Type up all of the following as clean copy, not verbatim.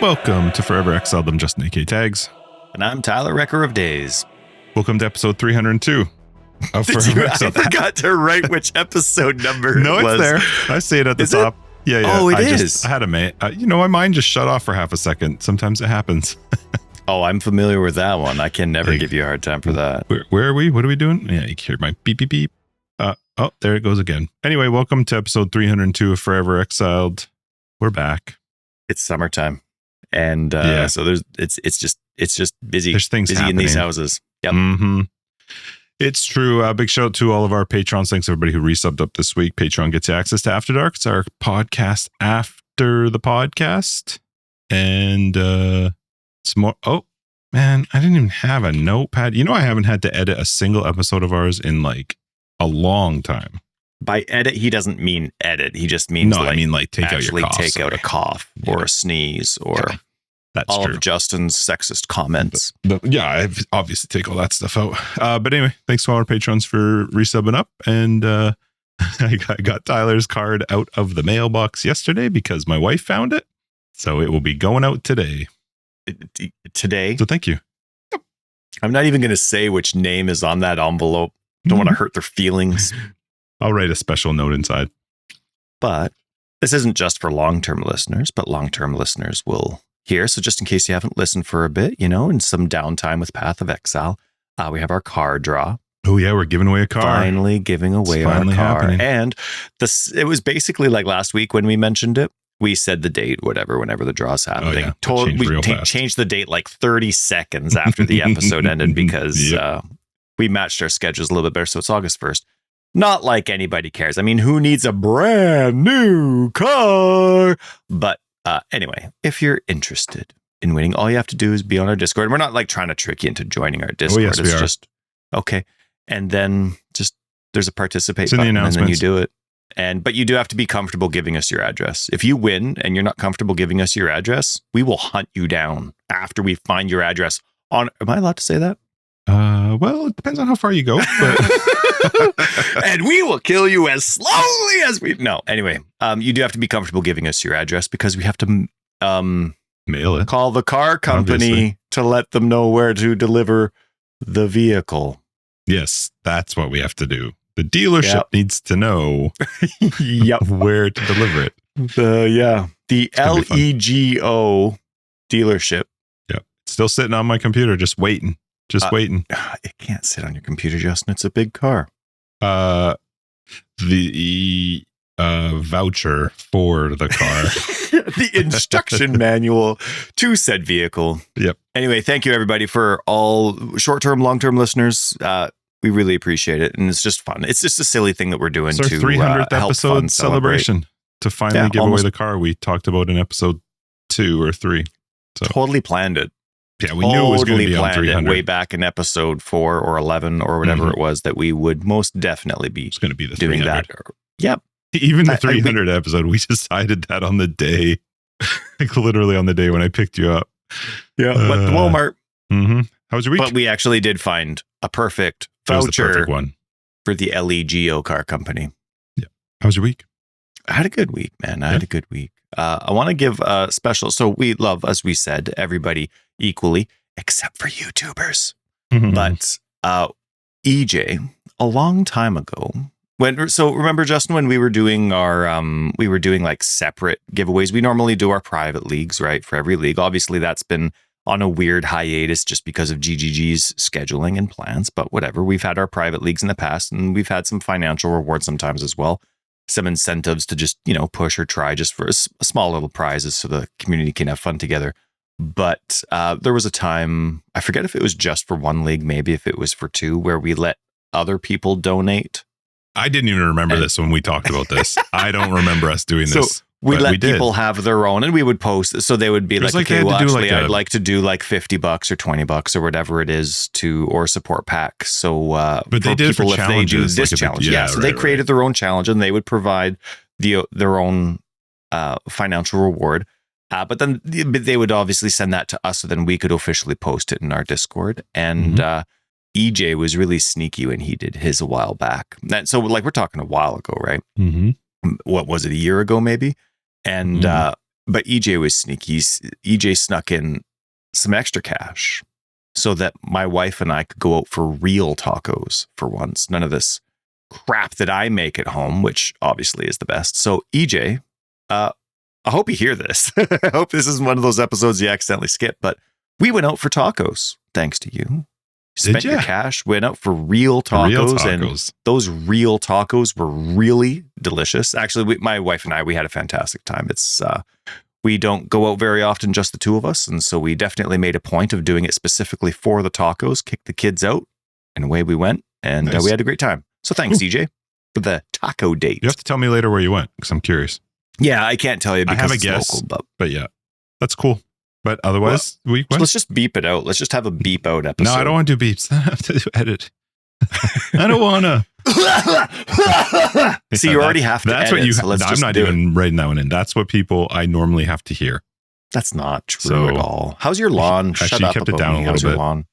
Welcome to Forever Exiled. I'm Justin A.K. Tags. And I'm Tyler, Wrecker of Days. Welcome to episode 302 of Forever Exiled. I forgot to write which episode number no, it was. It's there. I see it at the top. Yeah. Oh, it is. I had my mind just shut off for half a second. Sometimes it happens. Oh, I'm familiar with that one. I can never give you a hard time for that. Where are we? What are we doing? Yeah, you can hear my beep, beep, beep. Oh, there it goes again. Anyway, welcome to episode 302 of Forever Exiled. We're back. It's summertime. And so it's just busy. There's things busy happening in these houses. Yep. Mm-hmm. It's true. Big shout out to all of our patrons. Thanks everybody who resubbed up this week. Patreon gets you access to After Dark. It's our podcast after the podcast. And it's more. Oh, man, I didn't even have a notepad. You know, I haven't had to edit a single episode of ours in like a long time. By edit, he doesn't mean edit. He just means take out your cough. Take out a cough or a sneeze or that's all true. Of Justin's sexist comments. I obviously take all that stuff out. But anyway, thanks to all our patrons for resubbing up. And I got Tyler's card out of the mailbox yesterday because my wife found it. So it will be going out today. Today? So thank you. Yep. I'm not even going to say which name is on that envelope. Don't want to hurt their feelings. I'll write a special note inside. But this isn't just for long-term listeners, but long-term listeners will hear. So just in case you haven't listened for a bit, in some downtime with Path of Exile, we have our car draw. Oh yeah, we're giving away a car. Finally giving away our car. Happening. And it was basically like last week when we mentioned it. We said the date, whenever the draw's happening. Oh, yeah. We changed the date like 30 seconds after the episode ended because we matched our schedules a little bit better. So it's August 1st. Not like anybody cares. I mean, who needs a brand new car? But anyway, if you're interested in winning, all you have to do is be on our Discord. We're not like trying to trick you into joining our Discord. Oh, yes, it's we are. Just okay. And then there's a participate button, and then you do it. But you do have to be comfortable giving us your address. If you win and you're not comfortable giving us your address, we will hunt you down after we find your address. Am I allowed to say that? Well, it depends on how far you go. But and we will kill you as slowly as we... No, anyway, you do have to be comfortable giving us your address because we have to mail it. Call the car company Obviously. To let them know where to deliver the vehicle. Yes, that's what we have to do. The dealership needs to know where to deliver it. The LEGO dealership. Yep. Still sitting on my computer, just waiting. Waiting. It can't sit on your computer, Justin. It's a big car. The voucher for the car. The instruction manual to said vehicle. Yep. Anyway, thank you everybody for all short-term, long-term listeners. We really appreciate it. And it's just fun. It's just a silly thing that we're doing to 300th episode celebration to finally give away the car we talked about in episode 2 or 3. So totally planned it. Yeah, we knew it was going to be on 300. Way back in episode 4 or 11 or whatever it was that we would most definitely be it's going to be the doing 300. that. Yep. Even the 300 episode, we decided that on the day, like literally on the day when I picked you up. Yeah, but the Walmart. Mm-hmm. How was your week? But we actually did find a perfect voucher one for the LEGO car company. Yeah. How was your week? I had a good week, man. I had a good week. I want to give a special. So we love, as we said, everybody equally, except for YouTubers. Mm-hmm. But EJ, a long time ago, remember, Justin, when we were doing like separate giveaways. We normally do our private leagues, right? For every league. Obviously, that's been on a weird hiatus just because of GGG's scheduling and plans. But whatever, we've had our private leagues in the past, and we've had some financial rewards sometimes as well. Some incentives to just, push or try just for small little prizes so the community can have fun together. But there was a time, I forget if it was just for one league, maybe if it was for 2, where we let other people donate. I didn't even remember this when we talked about this. I don't remember us doing this. We let people have their own, and we would post. So they would be like, okay, well, actually, I'd like to do like $50 or $20 or whatever it is or support pack. So, but they did it for challenges. This challenge. So they created their own challenge, and they would provide their own financial reward. But then they would obviously send that to us, so then we could officially post it in our Discord. And EJ was really sneaky when he did his a while back. So like we're talking a while ago, right? Mm-hmm. What was it, a year ago maybe? And But EJ was sneaky. EJ snuck in some extra cash so that my wife and I could go out for real tacos for once. None of this crap that I make at home, which obviously is the best. So EJ, I hope you hear this. I hope this isn't one of those episodes you accidentally skip, but we went out for tacos thanks to you. Spent your cash, went out for real tacos, and those real tacos were really delicious. Actually, my wife and I, we had a fantastic time. It's we don't go out very often, just the two of us, and so we definitely made a point of doing it specifically for the tacos. Kicked the kids out, and away we went, and we had a great time. So thanks, EJ, for the taco date. You have to tell me later where you went because I'm curious. Yeah, I can't tell you because I have a it's guess, local, but yeah, that's cool. But otherwise, we went. Let's just beep it out. Let's just have a beep out episode. No, I don't want to do beeps. I have to edit. I don't want to. See, you already have to. That's edit, what you. so I'm not even writing that one in. That's what people I normally have to hear. That's not true at all. How's your lawn? Actually, Shut up kept it about down me. a How's little your bit. lawn?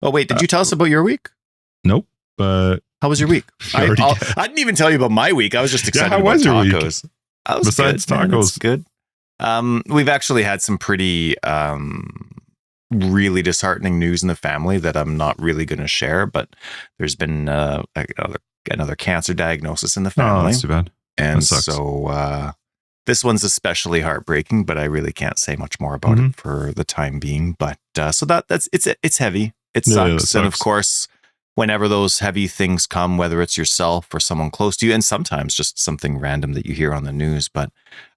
Oh wait, did you tell us about your week? Nope. But how was your week? I didn't even tell you about my week. I was just excited about tacos. Besides good, tacos, good. We've actually had some pretty really disheartening news in the family that I'm not really going to share, but there's been another cancer diagnosis in the family. Oh, that's too bad. And so this one's especially heartbreaking, but I really can't say much more about it for the time being. But so it's heavy. It sucks. And of course, whenever those heavy things come, whether it's yourself or someone close to you, and sometimes just something random that you hear on the news, but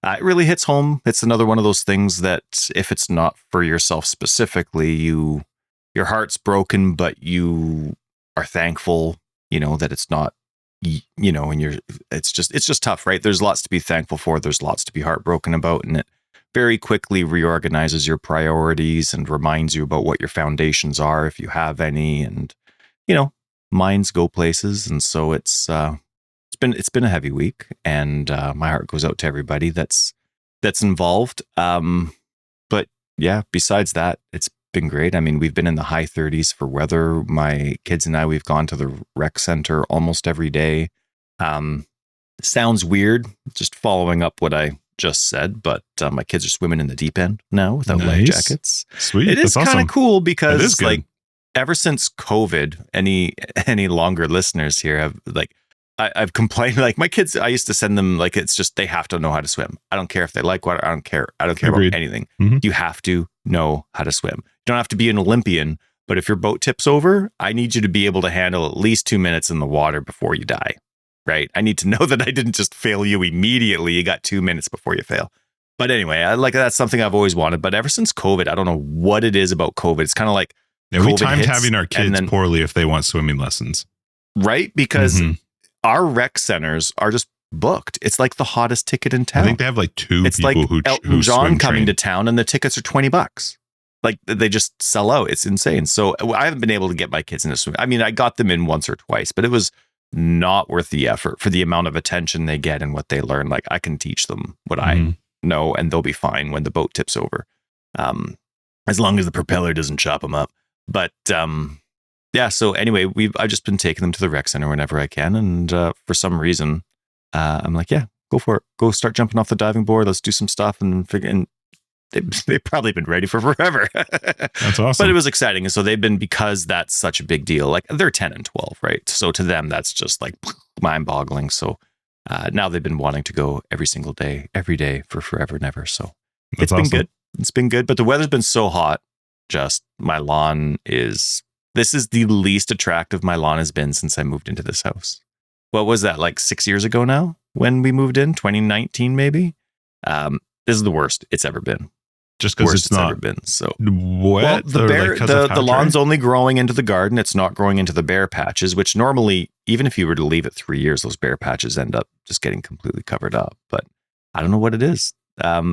it really hits home. It's another one of those things that if it's not for yourself specifically, your heart's broken, but you are thankful, that it's not, and it's just tough, right? There's lots to be thankful for. There's lots to be heartbroken about, and it very quickly reorganizes your priorities and reminds you about what your foundations are, if you have any, and minds go places. And so it's been a heavy week, and my heart goes out to everybody that's involved. But yeah, besides that, it's been great. I mean, we've been in the high 30s for weather. My kids and I, we've gone to the rec center almost every day. Sounds weird, just following up what I just said, but my kids are swimming in the deep end now without life jackets. Sweet. It is kind of cool because like ever since COVID, any longer listeners here have I've complained, like my kids, I used to send them, like, it's just, they have to know how to swim. I don't care if they like water. I don't care Agreed. about anything. You have to know how to swim. You don't have to be an Olympian, but if your boat tips over, I need you to be able to handle at least 2 minutes in the water before you die, right? I need to know that I didn't just fail you immediately. You got 2 minutes before you fail. But anyway, that's something I've always wanted. But ever since COVID, I don't know what it is about COVID. It's kind of like, we timed having our kids poorly if they want swimming lessons. Right? Because our rec centers are just booked. It's like the hottest ticket in town. I think they have like two it's people like Elton John coming to town, and the tickets are $20. Like, they just sell out. It's insane. So I haven't been able to get my kids into swimming. I mean, I got them in once or twice, but it was not worth the effort for the amount of attention they get and what they learn. Like, I can teach them what I know, and they'll be fine when the boat tips over. As long as the propeller doesn't chop them up. But yeah, so anyway, I've just been taking them to the rec center whenever I can, and for some reason, I'm like, yeah, go for it. Go start jumping off the diving board. Let's do some stuff and figure. And they've probably been ready for forever. That's awesome. But it was exciting, and so they've been, because that's such a big deal. Like, they're 10 and 12, right? So to them, that's just like mind-boggling. So now they've been wanting to go every single day, every day for forever and ever. So it's been good. It's been good, but the weather's been so hot. Just my lawn this is the least attractive my lawn has been since I moved into this house. What was that, like 6 years ago now when we moved in? 2019 maybe. This is the worst it's ever been. Just because it's not ever been so wet. The lawn's only growing into the garden. It's not growing into the bare patches, which normally, even if you were to leave it 3 years, those bare patches end up just getting completely covered up. But I don't know what it is.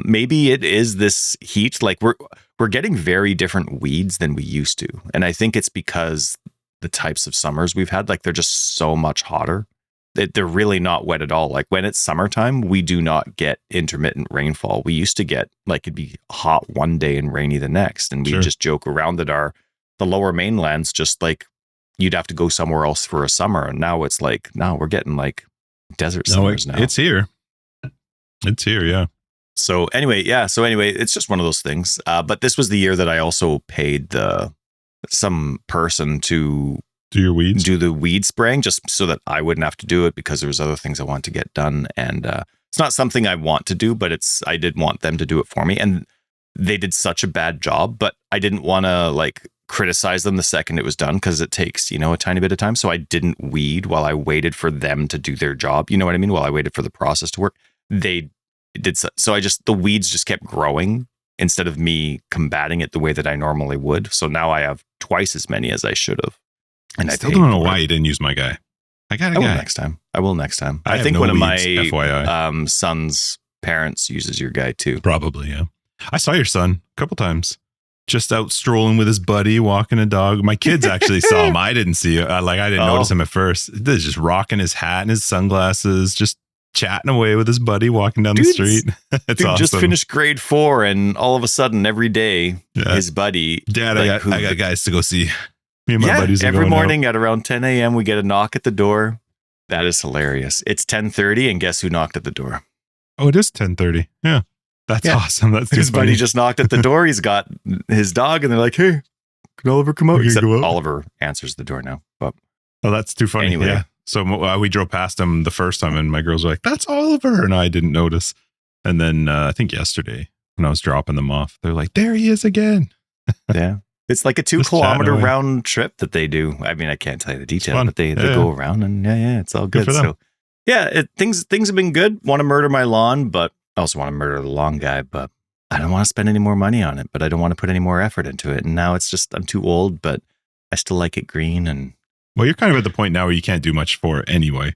Maybe it is this heat. Like, we're getting very different weeds than we used to. And I think it's because the types of summers we've had, like, they're just so much hotter. They're really not wet at all. Like, when it's summertime, we do not get intermittent rainfall. We used to get, like, it'd be hot one day and rainy the next. And we just joke around that the lower mainland's just like, you'd have to go somewhere else for a summer. And now it's like, we're getting like desert summers now. It's here. It's here. Yeah. So anyway, it's just one of those things. But this was the year that I also paid some person to Do your weeds? do the weed spraying, just so that I wouldn't have to do it, because there was other things I want to get done. And it's not something I want to do, but I did want them to do it for me. And they did such a bad job, but I didn't want to like criticize them the second it was done, because it takes, a tiny bit of time. So I didn't weed while I waited for them to do their job. You know what I mean? While I waited for the process to work, they did so. The weeds just kept growing instead of me combating it the way that I normally would. So now I have twice as many as I should have. And I still don't know why you didn't use my guy. I will next time. I think no one of my FYI. son's parents uses your guy too. Probably, yeah. I saw your son a couple times, just out strolling with his buddy, walking a dog. My kids actually saw him. I didn't see it. I didn't notice him at first. He's just rocking his hat and his sunglasses, just chatting away with his buddy, walking down the street. It's awesome. Just finished grade 4, and all of a sudden, every day, his buddy, Dad, I got guys to go see. Me and my buddies are every going morning out. at around 10 a.m. we get a knock at the door. That is hilarious. It's 10:30, and guess who knocked at the door? Oh, it is 10:30. Yeah. That's awesome. That's his buddy just knocked at the door. He's got his dog, and they're like, "Hey, can Oliver come out?" Except Oliver answers the door now. But that's too funny. Anyway. Yeah. So we drove past him the first time, and my girls were like, "That's Oliver," and I didn't notice. And then I think yesterday when I was dropping them off, they're like, "There he is again." Yeah. It's like a 2-kilometer round trip that they do. I mean, I can't tell you the detail, but they go around, and it's all good. So things have been good. Want to murder my lawn, but I also want to murder the lawn guy, but I don't want to spend any more money on it, but I don't want to put any more effort into it. And now it's just, I'm too old, but I still like it green. And well, you're kind of at the point now where you can't do much for it anyway.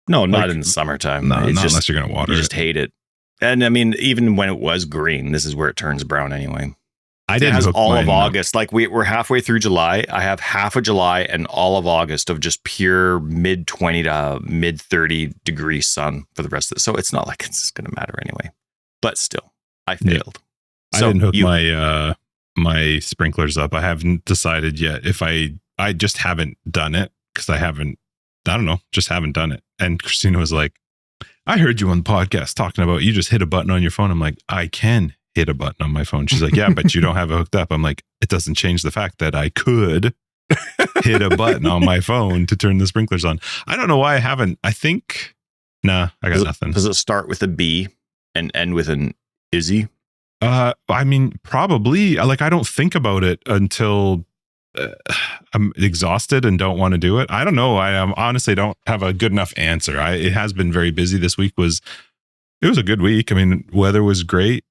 No, not in the summertime. No, not unless you're going to water it. You just hate it. And I mean, even when it was green, this is where it turns brown anyway. I didn't have all of mine, August. Like we're halfway through July. I have half of July and all of August of just pure mid 20 to mid 30 degree sun for the rest of it. So it's not like it's going to matter anyway. But still, I failed. Yeah. So I didn't hook my sprinklers up. I haven't decided yet if I just haven't done it because I don't know, just haven't done it. And Christina was like, I heard you on the podcast talking about you just hit a button on your phone. I'm like, I can hit a button on my phone. She's like, yeah, but you don't have it hooked up. I'm like, it doesn't change the fact that I could hit a button on my phone to turn the sprinklers on. I don't know why I haven't. I think, I got nothing. Does it start with a B and end with an Izzy? I mean, probably. Like, I don't think about it until I'm exhausted and don't want to do it. I don't know. I honestly don't have a good enough answer. It has been very busy. This week it was a good week. I mean, weather was great.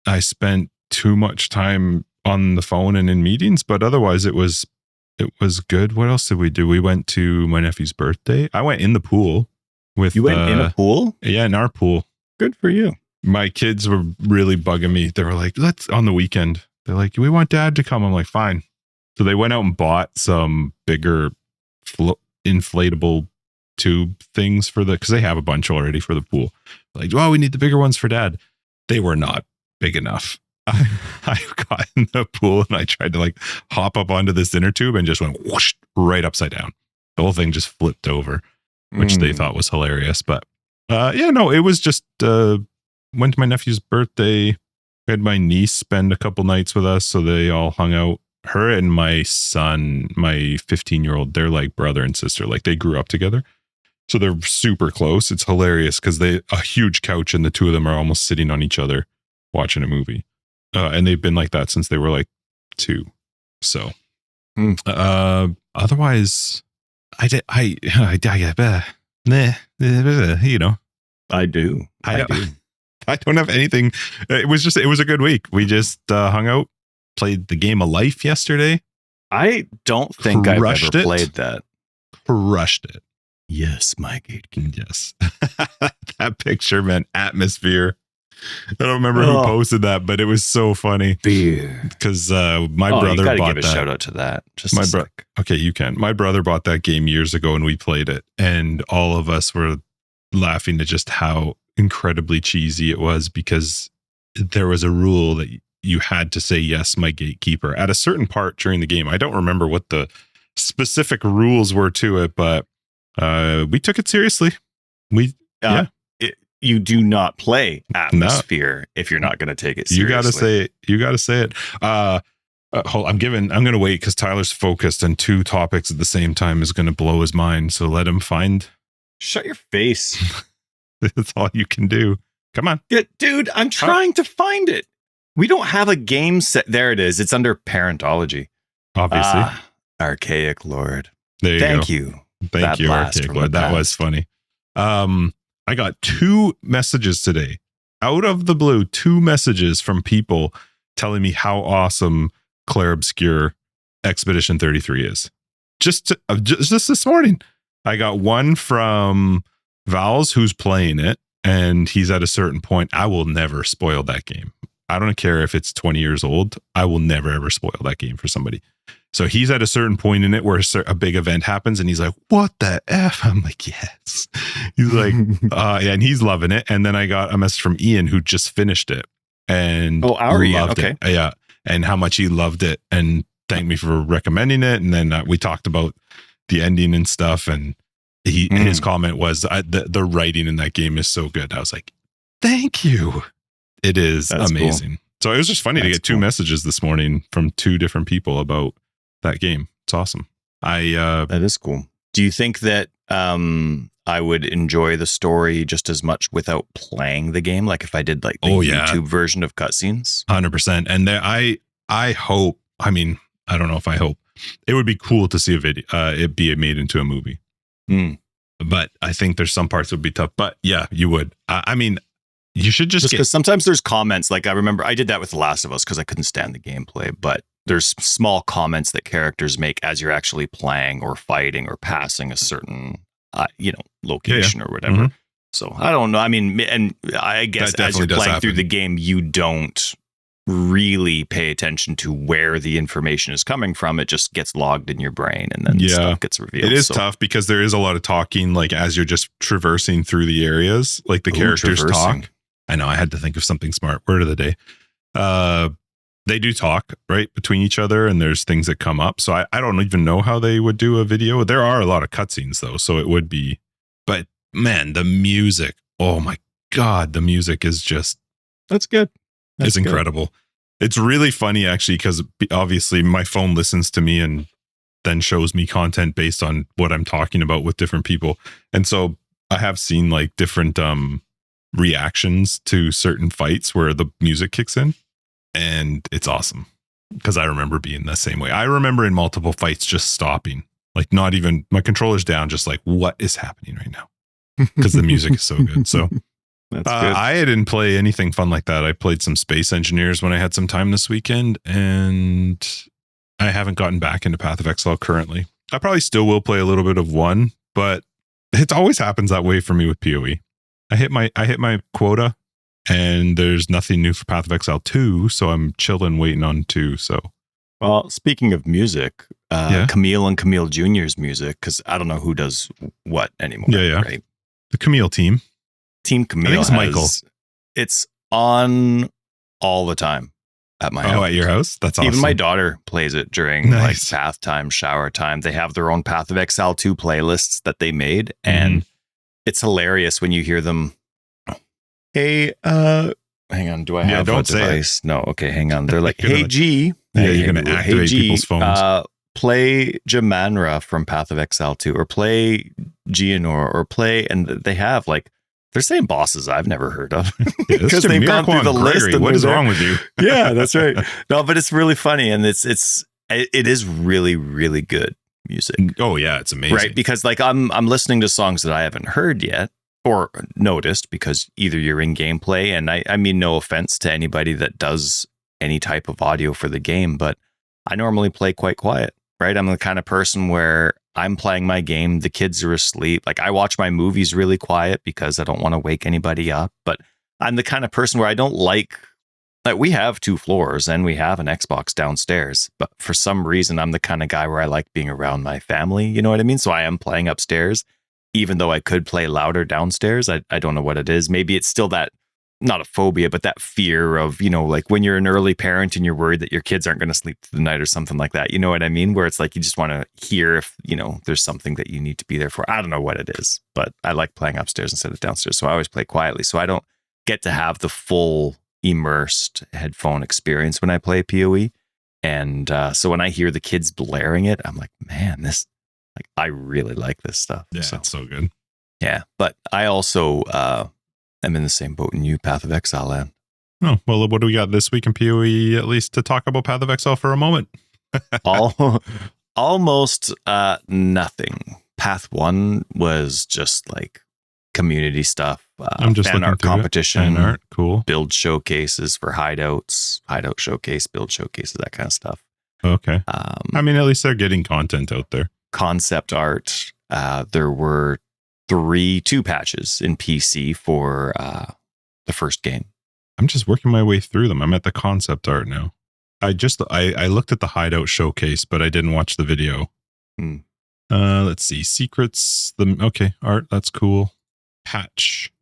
I spent too much time on the phone and in meetings, but otherwise it was good. What else did we do? We went to my nephew's birthday. I went in the pool with You went in a pool? Yeah, in our pool. Good for you. My kids were really bugging me. They were like, let's on the weekend. They're like, we want Dad to come. I'm like, fine. So they went out and bought some bigger inflatable tube things because they have a bunch already for the pool. Like, well, we need the bigger ones for Dad. They were not big enough. I got in the pool and I tried to like hop up onto this inner tube and just went whoosh right upside down. The whole thing just flipped over, which they thought was hilarious. But it was just went to my nephew's birthday. I had my niece spend a couple nights with us, so they all hung out. Her and my son, my 15-year-old, they're like brother and sister. Like they grew up together. So they're super close. It's hilarious because a huge couch and the two of them are almost sitting on each other watching a movie. And they've been like that since they were like 2. So otherwise I do. I don't have anything. It was a good week. We just hung out, played the game of life yesterday. I don't think I've ever played that. Crushed it. Yes, my gatekeeper. Yes. That picture meant atmosphere. I don't remember who posted that, but it was so funny. Beer. Because my brother bought give a shout out to that. Okay, you can. My brother bought that game years ago and we played it. And all of us were laughing at just how incredibly cheesy it was because there was a rule that you had to say, yes, my gatekeeper at a certain part during the game. I don't remember what the specific rules were to it, but we took it seriously. you do not play atmosphere if you're not going to take it seriously. You got to say it. You got to say it. I'm going to wait because Tyler's focused and 2 topics at the same time is going to blow his mind. So let him find. Shut your face. That's all you can do. Come on. Yeah, dude, I'm trying to find it. We don't have a game set. There it is. It's under parentology. Obviously. Archaic Lord. There you Thank go. you. Thank you, Archaic Lord. That was funny. I got 2 messages today. Out of the blue, 2 messages from people telling me how awesome Claire Obscure Expedition 33 is. Just this morning. I got one from Vals, who's playing it, and he's at a certain point. I will never spoil that game. I don't care if it's 20 years old. I will never, ever spoil that game for somebody. So he's at a certain point in it where a big event happens and he's like, what the F? I'm like, yes. He's like, and he's loving it. And then I got a message from Ian who just finished it and loved it. Yeah. And how much he loved it and thanked me for recommending it. And then we talked about the ending and stuff. And his comment was the writing in that game is so good. I was like, thank you. It is amazing. Cool. So it was just funny to get 2 messages this morning from 2 different people about that game. It's awesome. That is cool. Do you think that I would enjoy the story just as much without playing the game? Like if I did like the YouTube version of cutscenes? 100%. And I hope, I mean, I don't know if I hope, it would be cool to see a video, it be made into a movie. But I think there's some parts that would be tough. But yeah, you would. I mean, you should just because sometimes there's comments. Like I remember I did that with The Last of Us because I couldn't stand the gameplay. But there's small comments that characters make as you're actually playing or fighting or passing a certain, location or whatever. Mm-hmm. So I don't know. I mean, and I guess as you're playing through the game, you don't really pay attention to where the information is coming from. It just gets logged in your brain and then stuff gets revealed. It is tough because there is a lot of talking, like as you're just traversing through the areas, like the characters talk. I know I had to think of something smart. Word of the day. They do talk right between each other and there's things that come up. So I don't even know how they would do a video. There are a lot of cutscenes though. So it would be, but man, the music, oh my God, the music is just, that's good. It's incredible. It's really funny actually, because obviously my phone listens to me and then shows me content based on what I'm talking about with different people. And so I have seen like different reactions to certain fights where the music kicks in, and it's awesome because I remember being the same way. I remember in multiple fights just stopping, like not even my controller's down, just like what is happening right now because the music is so good. So that's good. I didn't play anything fun like that. I played some Space Engineers when I had some time this weekend, and I haven't gotten back into Path of Exile currently. I probably still will play a little bit of 1, but it always happens that way for me with PoE. I hit my quota, and there's nothing new for Path of Exile 2, so I'm chilling waiting on 2. So, well, speaking of music, Camille and Camille Jr.'s music, because I don't know who does what anymore. Yeah. Right? The Camille team. Team Camille. I think it's Michael. It's on all the time at my house. Oh, at your house? That's awesome. Even my daughter plays it during like bath time, shower time. They have their own Path of Exile 2 playlists that they made, and it's hilarious when you hear them. Hey, hang on. Do I have a device? No. Okay, hang on. They're like, hey, G. You're going to activate people's phones. Play Jamanra from Path of Exile 2, or play Geonor, or play, and they have like, they're saying bosses I've never heard of because they've gone through the list. And what is wrong with you? Yeah, that's right. No, but it's really funny, and it is really, really good music. Oh yeah, it's amazing. Right, because like I'm listening to songs that I haven't heard yet or noticed, because either you're in gameplay, and I mean no offense to anybody that does any type of audio for the game, but I normally play quite quiet. Right, I'm the kind of person where I'm playing my game, the kids are asleep. Like I watch my movies really quiet because I don't want to wake anybody up. But I'm the kind of person where I don't like we have 2 floors and we have an Xbox downstairs. But for some reason, I'm the kind of guy where I like being around my family. You know what I mean? So I am playing upstairs, even though I could play louder downstairs. I don't know what it is. Maybe it's still that not a phobia, but that fear of, you know, like when you're an early parent and you're worried that your kids aren't going to sleep through the night or something like that. You know what I mean? Where it's like you just want to hear if, you know, there's something that you need to be there for. I don't know what it is, but I like playing upstairs instead of downstairs. So I always play quietly. So I don't get to have the full immersed headphone experience when I play PoE. And so when I hear the kids blaring it, I'm like, man, this, like, I really like this stuff. Yeah, so it's so good. Yeah. But I also, I'm in the same boat in you, Path of Exile Land. Oh, well, what do we got this week in PoE, at least to talk about Path of Exile for a moment? Almost nothing. Path 1 was just like community stuff. I'm just fan looking art through competition. Fan art, cool. Build showcases for hideouts, hideout showcase, build showcases, that kind of stuff. Okay. I mean, at least they're getting content out there. Concept art. There were 2 patches in PC for the first game. I'm just working my way through them. I'm at the concept art now. I looked at the hideout showcase, but I didn't watch the video. Let's see. Secrets. Okay. Art. That's cool. Patch.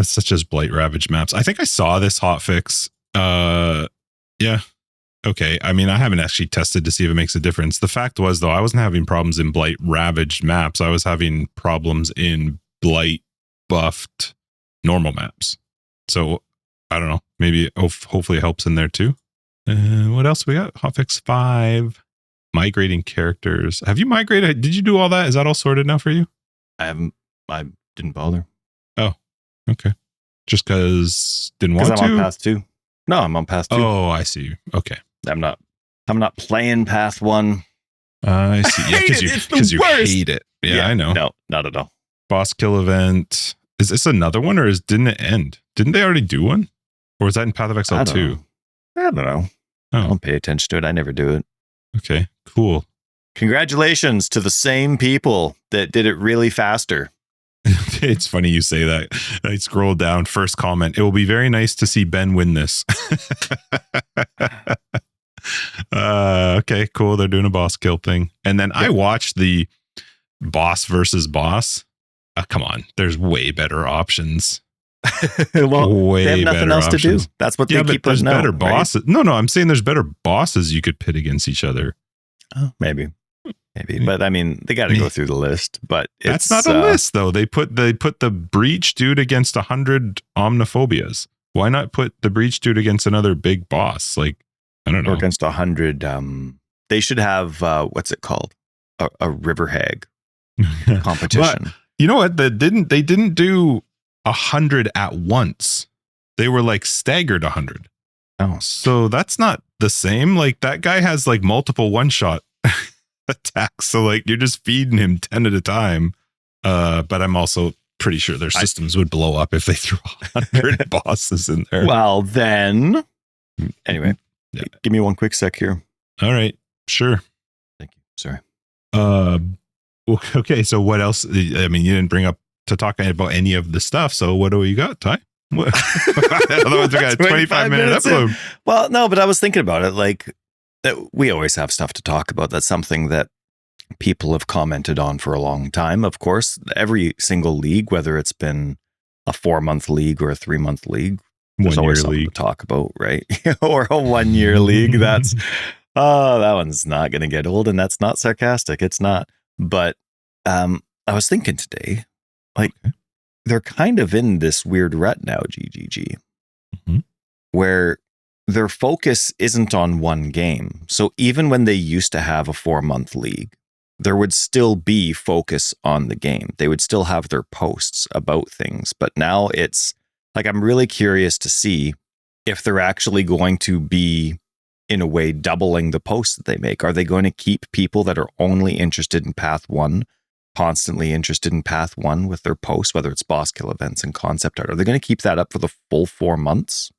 Such as Blight Ravage maps. I think I saw this hotfix. Yeah. Okay. I mean, I haven't actually tested to see if it makes a difference. The fact was, though, I wasn't having problems in Blight Ravaged maps. I was having problems in Blight buffed normal maps. So I don't know. Maybe hopefully it helps in there too. What else we got? Hotfix 5. Migrating characters. Have you migrated? Did you do all that? Is that all sorted now for you? I didn't bother. Oh, okay. Just because didn't want to? Because I'm on Path 2. No, I'm on Path 2. Oh, I see. Okay. I'm not playing Path 1. I see. Yeah, because you hate it. Yeah, I know. No, not at all. Boss kill event. Is this another one, or didn't it end? Didn't they already do one? Or is that in Path of Exile 2? I don't know. Oh. I don't pay attention to it. I never do it. Okay, cool. Congratulations to the same people that did it really faster. It's funny you say that. I scrolled down. First comment. It will be very nice to see Ben win this. Okay, cool. They're doing a boss kill thing. And then I watched the boss versus boss. Come on. There's way better options. Well, they have nothing else to do. That's what they keep putting out. There's better bosses. Right? No, I'm saying there's better bosses you could pit against each other. Oh, maybe. But I mean, they got to go through the list. But that's not a list, though. They put the breach dude against 100 omniphobias. Why not put the breach dude against another big boss? Like, I don't know. Or against 100. They should have what's it called? A river hag competition. But you know what? They didn't do 100 at once. They were like staggered 100. Oh, so that's not the same. Like that guy has like multiple one-shot attacks. So like you're just feeding him 10 at a time. But I'm also pretty sure their systems would blow up if they threw 100 bosses in there. Well, then. Anyway, give me one quick sec here. All right, sure. Thank you. Sorry. Okay. So what else? I mean, you didn't bring up to talk about any of the stuff. So what do you got, Ty? Otherwise, we got a 25-minute upload. Well, no, but I was thinking about it. Like, we always have stuff to talk about. That's something that people have commented on for a long time. Of course, every single league, whether it's been a 4-month league or a 3-month league, there's always something to talk about, right? Or a 1-year league. That's that one's not going to get old, and that's not sarcastic. It's not. But I was thinking today, like, they're kind of in this weird rut now, GGG, where their focus isn't on one game. So even when they used to have a 4-month league, there would still be focus on the game. They would still have their posts about things. But now it's like, I'm really curious to see if they're actually going to be, in a way, doubling the posts that they make. Are they going to keep people that are only interested in Path 1 constantly interested in Path 1 with their posts, whether it's boss kill events and concept art? Are they going to keep that up for the full 4 months?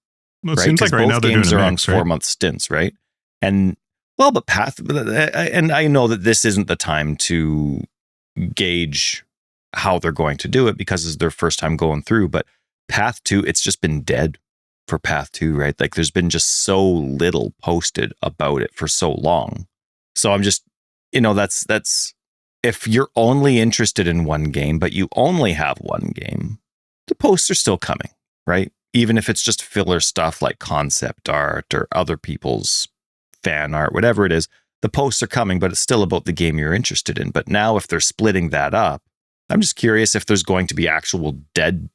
Well, it seems like right now they're doing on 4-month stints, right? And well, but and I know that this isn't the time to gauge how they're going to do it because it's their first time going through. But Path 2, it's just been dead for Path 2, right? Like there's been just so little posted about it for so long. So I'm just, that's if you're only interested in one game, but you only have one game, the posts are still coming. right? Even if it's just filler stuff like concept art or other people's fan art, whatever it is, the posts are coming, but it's still about the game you're interested in. But now if they're splitting that up, I'm just curious if there's going to be actual dead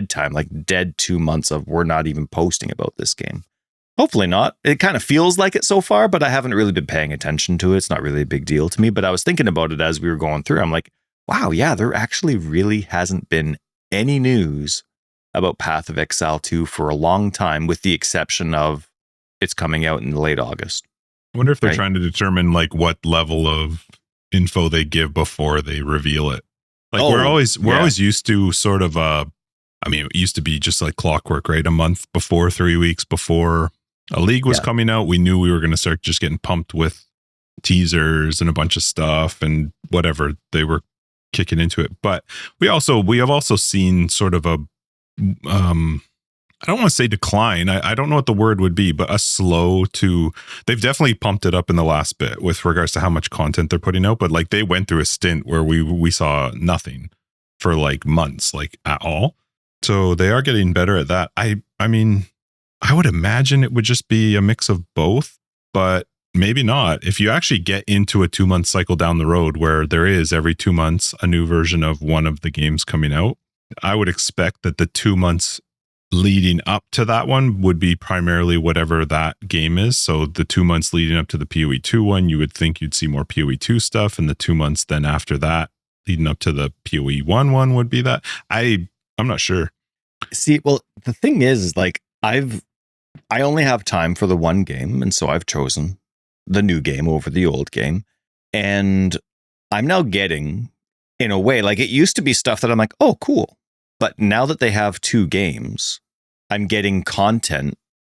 time, like dead 2 months of we're not even posting about this game. Hopefully not. It kind of feels like it so far, but I haven't really been paying attention to it. It's not really a big deal to me, but I was thinking about it as we were going through. I'm like, wow, yeah, there actually really hasn't been any news about Path of Exile 2 for a long time, with the exception of it's coming out in late August. I wonder if they're trying to determine like what level of info they give before they reveal it. Like we're always used to sort of it used to be just like clockwork, right? A month before, 3 weeks before a league was coming out, we knew we were going to start just getting pumped with teasers and a bunch of stuff and whatever they were kicking into it. But we have also seen sort of a I don't want to say decline. I don't know what the word would be, but they've definitely pumped it up in the last bit with regards to how much content they're putting out. But like they went through a stint where we saw nothing for like months, like at all. So they are getting better at that. I mean, I would imagine it would just be a mix of both, but maybe not. If you actually get into a 2 month cycle down the road where there is every 2 months a new version of one of the games coming out, I would expect that the 2 months leading up to that one would be primarily whatever that game is. So the 2 months leading up to the PoE 2 one, you would think you'd see more PoE 2 stuff, and the 2 months then after that leading up to the PoE 1 one would be that. I'm not sure. See, well, the thing is like I only have time for the one game, and so I've chosen the new game over the old game. And I'm now getting, in a way, like it used to be stuff that I'm like, oh, cool. But now that they have 2 games, I'm getting content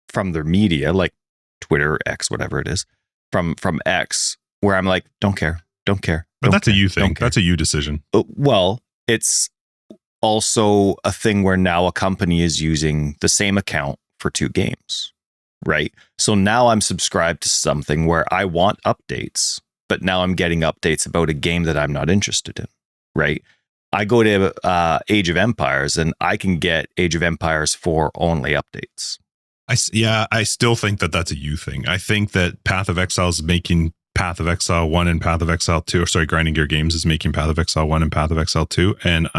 from their media, like Twitter, X, whatever it is, from X, where I'm like, don't care. But that's a you thing. That's a you decision. Well, it's also a thing where now a company is using the same account for 2 games, right? So now I'm subscribed to something where I want updates, but now I'm getting updates about a game that I'm not interested in, right? I go to Age of Empires and I can get Age of Empires 4 only updates. I still think that that's a you thing. I think that Path of Exile is making Path of Exile 1 and Path of Exile 2, Grinding Gear Games is making Path of Exile 1 and Path of Exile 2. And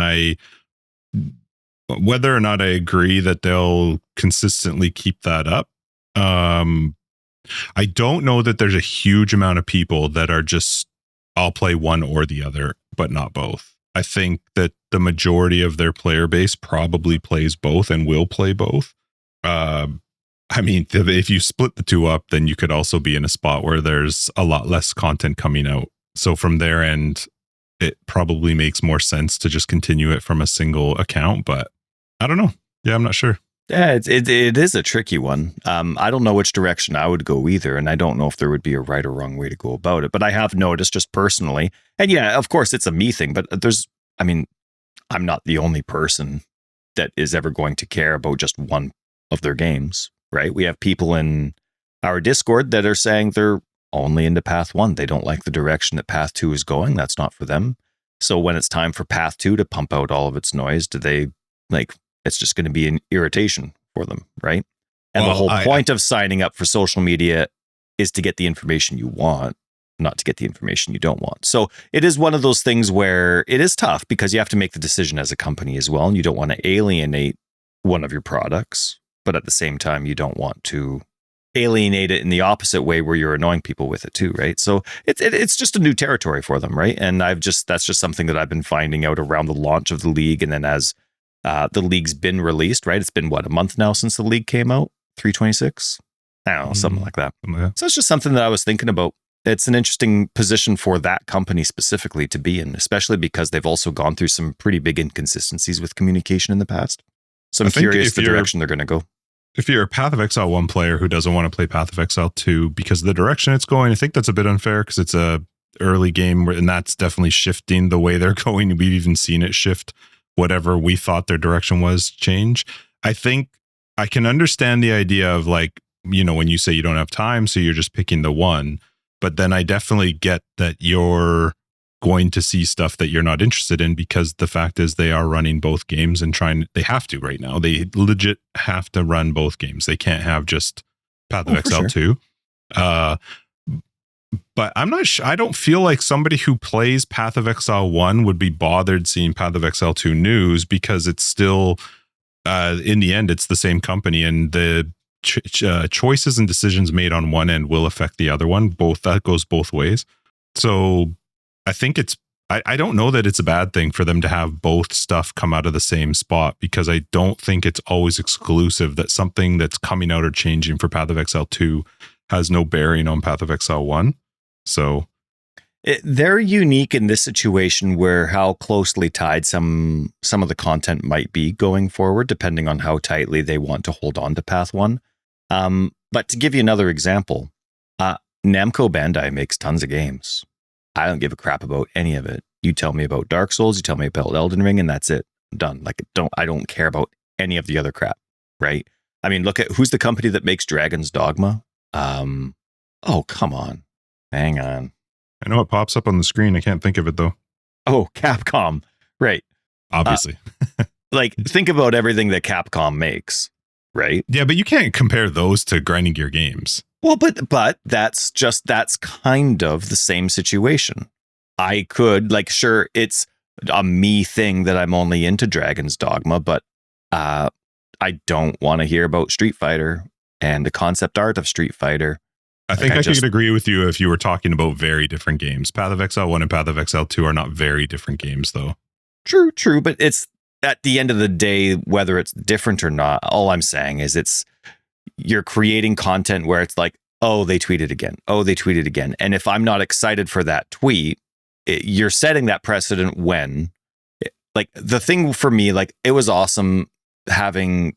whether or not I agree that they'll consistently keep that up, I don't know that there's a huge amount of people that are just, I'll play one or the other, but not both. I think that the majority of their player base probably plays both and will play both. I mean, if you split the 2 up, then you could also be in a spot where there's a lot less content coming out. So from their end, it probably makes more sense to just continue it from a single account, but I don't know. Yeah, I'm not sure. Yeah, it is a tricky one. I don't know which direction I would go either, and I don't know if there would be a right or wrong way to go about it. But I have noticed just personally, and yeah, of course it's a me thing, but I'm not the only person that is ever going to care about just one of their games, right? We have people in our Discord that are saying they're only into Path 1. They don't like the direction that Path 2 is going. That's not for them. So when it's time for Path 2 to pump out all of its noise, do they like... It's just going to be an irritation for them, right? And the whole point of signing up for social media is to get the information you want, not to get the information you don't want. So it is one of those things where it is tough because you have to make the decision as a company as well. And you don't want to alienate one of your products, but at the same time, you don't want to alienate it in the opposite way where you're annoying people with it too, right? So it's just a new territory for them, right? And that's just something that I've been finding out around the launch of the league. And then as the league's been released, right? It's been a month now since the league came out? 326? I don't know, something like that. Yeah. So it's just something that I was thinking about. It's an interesting position for that company specifically to be in, especially because they've also gone through some pretty big inconsistencies with communication in the past. So I'm curious the direction they're going to go. If you're a Path of Exile 1 player who doesn't want to play Path of Exile 2 because of the direction it's going, I think that's a bit unfair because it's a early game and that's definitely shifting the way they're going. We've even seen it shift. Whatever we thought their direction was change. I think I can understand the idea of like, when you say you don't have time, so you're just picking the one. But then I definitely get that you're going to see stuff that you're not interested in, because the fact is they are running both games and they have to right now. They legit have to run both games. They can't have just Path of Exile 2. But I'm not I don't feel like somebody who plays Path of Exile 1 would be bothered seeing Path of Exile 2 news, because it's still, in the end, it's the same company, and the choices and decisions made on one end will affect the other one. That goes both ways. So I think I don't know that it's a bad thing for them to have both stuff come out of the same spot, because I don't think it's always exclusive that something that's coming out or changing for Path of Exile 2 has no bearing on Path of Exile 1. So they're unique in this situation where how closely tied some of the content might be going forward, depending on how tightly they want to hold on to Path 1. But to give you another example, Namco Bandai makes tons of games. I don't give a crap about any of it. You tell me about Dark Souls, you tell me about Elden Ring, and that's it. I'm done. Like, I don't care about any of the other crap, right? I mean, look at who's the company that makes Dragon's Dogma. Oh, come on. Hang on. I know it pops up on the screen. I can't think of it though. Oh, Capcom. Right. Obviously. Like, think about everything that Capcom makes, right? Yeah, but you can't compare those to Grinding Gear games. Well, but that's kind of the same situation. I could, like, sure, it's a me thing that I'm only into Dragon's Dogma, but I don't want to hear about Street Fighter and the concept art of Street Fighter. I think I could agree with you if you were talking about very different games. Path of Exile 1 and Path of Exile 2 are not very different games, though. True, but it's at the end of the day, whether it's different or not, all I'm saying is you're creating content where it's like, oh, they tweeted again. Oh, they tweeted again. And if I'm not excited for that tweet, you're setting that precedent when, like, the thing for me, like, it was awesome having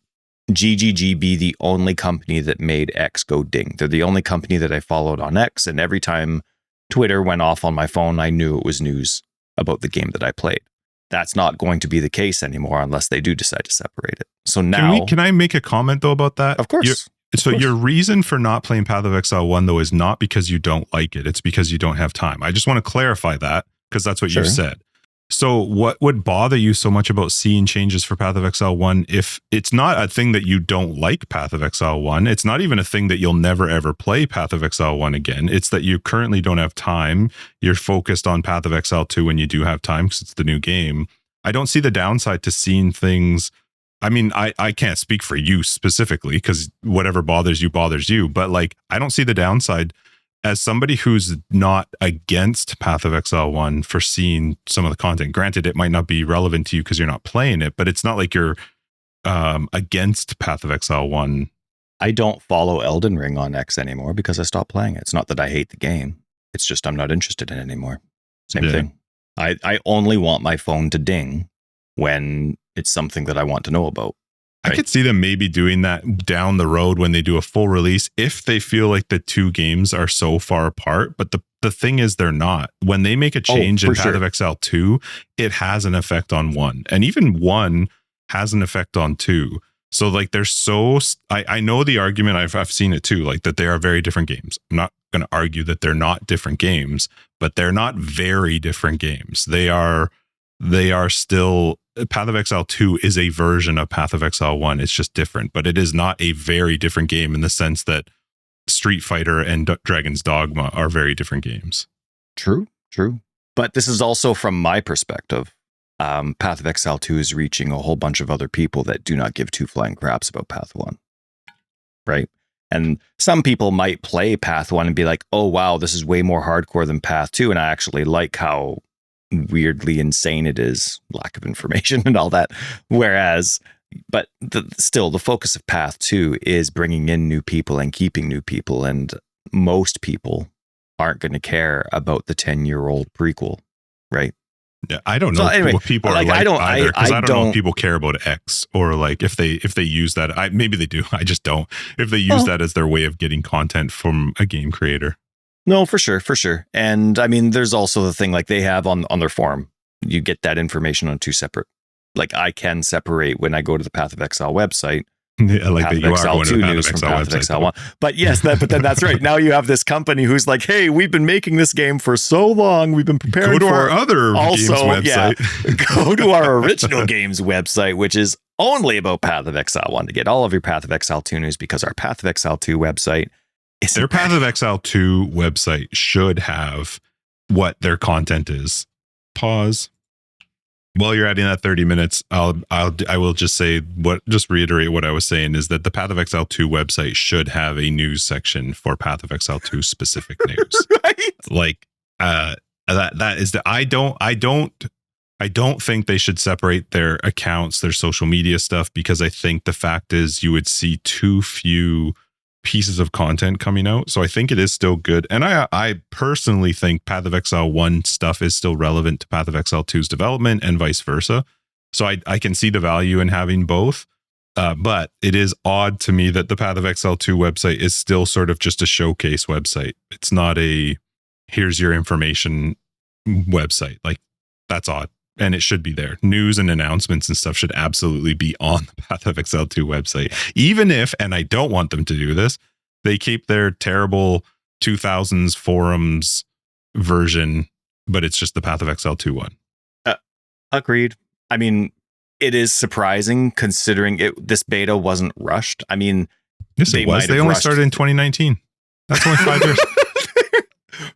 GGG be the only company that made X go ding. They're the only company that I followed on X, and every time Twitter went off on my phone, I knew it was news about the game that I played. That's not going to be the case anymore unless they do decide to separate it. So now... Can I make a comment, though, about that? Of course. Your reason for not playing Path of Exile 1, though, is not because you don't like it. It's because you don't have time. I just want to clarify that, because that's what you said. So what would bother you so much about seeing changes for Path of Exile 1 if it's not a thing that you don't like Path of Exile 1? It's not even a thing that you'll never, ever play Path of Exile 1 again. It's that you currently don't have time. You're focused on Path of Exile 2 when you do have time, because it's the new game. I don't see the downside to seeing things. I mean, I can't speak for you specifically, because whatever bothers you, but like, I don't see the downside as somebody who's not against Path of Exile 1 for seeing some of the content. Granted, it might not be relevant to you because you're not playing it, but it's not like you're against Path of Exile 1. I don't follow Elden Ring on X anymore because I stopped playing it. It's not that I hate the game. It's just I'm not interested in it anymore. Same thing. I only want my phone to ding when it's something that I want to know about. Right? I could see them maybe doing that down the road when they do a full release, if they feel like the two games are so far apart. But the thing is, they're not. When they make a change in Path of Exile 2, it has an effect on 1. And even 1 has an effect on 2. So like, I know the argument, I've seen it too, like that they are very different games. I'm not going to argue that they're not different games, but they're not very different games. They are still... Path of Exile 2 is a version of Path of Exile 1. It's just different, but it is not a very different game in the sense that Street Fighter and Dragon's Dogma are very different games. True. But this is also from my perspective. Path of Exile 2 is reaching a whole bunch of other people that do not give two flying craps about Path 1. Right? And some people might play Path 1 and be like, oh, wow, this is way more hardcore than Path 2. And I actually like how weirdly insane it is, lack of information and all that. Whereas, but still, the focus of Path 2 is bringing in new people and keeping new people. And most people aren't going to care about the 10-year-old prequel, right? Yeah, I don't know what people are like either, because I don't know if people care about X, or like if they use that. Maybe they do. I just don't. If they use that as their way of getting content from a game creator. No, for sure. And I mean, there's also the thing, like they have on their forum, you get that information on two separate. Like I can separate when I go to the Path of Exile website, I like Path that of you are Exile going to 2 the Path news of from Exile Path of website. Exile 1. But yes, but then that's right. Now you have this company who's like, hey, we've been making this game for so long. We've been preparing Go to for our it. other games website. Go to our original games website, which is only about Path of Exile 1 to get all of your Path of Exile 2 news, because our Path of Exile 2 website is Their Path of Exile 2 website should have what their content is. Pause. While you're adding that 30 minutes, I will just reiterate what I was saying is that the Path of Exile 2 website should have a news section for Path of Exile 2 specific news. right. Like that is the I don't think they should separate their accounts, their social media stuff, because I think the fact is you would see too few pieces of content coming out. So I think it is still good. And I personally think Path of Exile 1 stuff is still relevant to Path of Exile 2's development and vice versa. So I can see the value in having both. But it is odd to me that the Path of Exile 2 website is still sort of just a showcase website. It's not a here's your information website. Like, that's odd. And it should be there. News and announcements and stuff should absolutely be on the Path of Exile 2 website. Even if, and I don't want them to do this, they keep their terrible 2000s forums version, but it's just the Path of Exile 2 one. Agreed. I mean, it is surprising considering this beta wasn't rushed. I mean, yes, it was. They only started in 2019. That's only 5 years.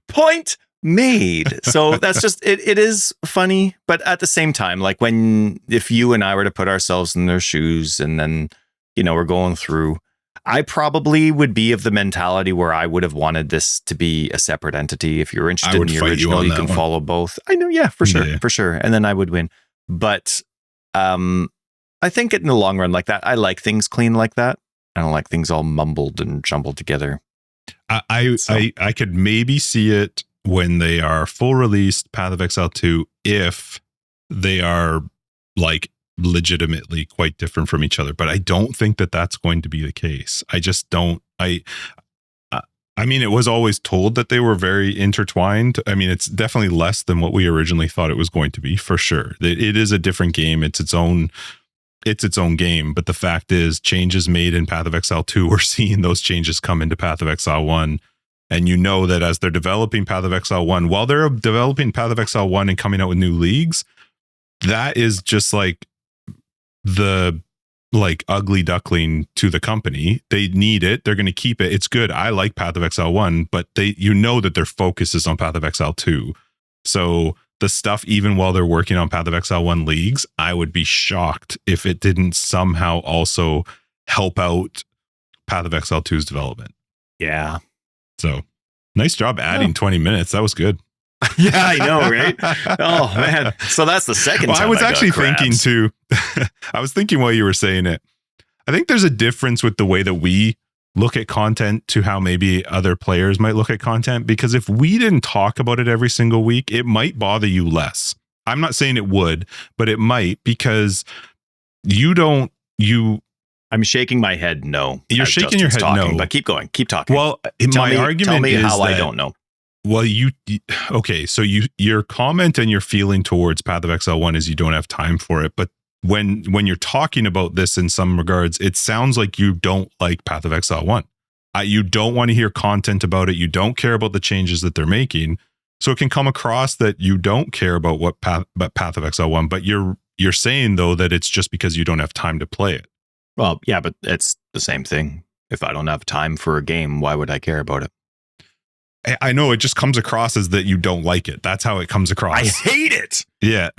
Point made. So that's just it is funny, but at the same time, like if you and I were to put ourselves in their shoes and then, we're going through, I probably would be of the mentality where I would have wanted this to be a separate entity. If you're interested in the original, you can follow both. I know, yeah, for sure. And then I would win. But I think in the long run, like that, I like things clean like that. I don't like things all mumbled and jumbled together. I could maybe see it when they are full released Path of Exile 2, if they are like legitimately quite different from each other. But I don't think that that's going to be the case. I just don't. I mean, it was always told that they were very intertwined. I mean, it's definitely less than what we originally thought it was going to be, for sure. It is a different game. It's its own game. But the fact is, changes made in Path of Exile 2, we're seeing those changes come into Path of Exile 1. And you know that as they're developing Path of Exile 1, while they're developing Path of Exile 1 and coming out with new leagues, that is just like the ugly duckling to the company. They need it. They're going to keep it. It's good. I like Path of Exile 1, but that their focus is on Path of Exile 2. So the stuff, even while they're working on Path of Exile 1 leagues, I would be shocked if it didn't somehow also help out Path of Exile 2's development. Yeah. So nice job adding 20 minutes. That was good. Yeah, I know, right? Oh, man. So that's the second time I was actually thinking too. I was thinking while you were saying it, I think there's a difference with the way that we look at content to how maybe other players might look at content. Because if we didn't talk about it every single week, it might bother you less. I'm not saying it would, but it might, because I'm shaking my head no. You're shaking your head talking, no. But keep going. Keep talking. Well, my argument tell me is how that, I don't know. Well, okay, so your comment and your feeling towards Path of Exile 1 is you don't have time for it. But when you're talking about this in some regards, it sounds like you don't like Path of Exile 1. You don't want to hear content about it. You don't care about the changes that they're making. So it can come across that you don't care about Path of Exile 1, but you're saying though that it's just because you don't have time to play it. Well, yeah, but it's the same thing. If I don't have time for a game, why would I care about it? I know it just comes across as that you don't like it. That's how it comes across. I hate it. Yeah.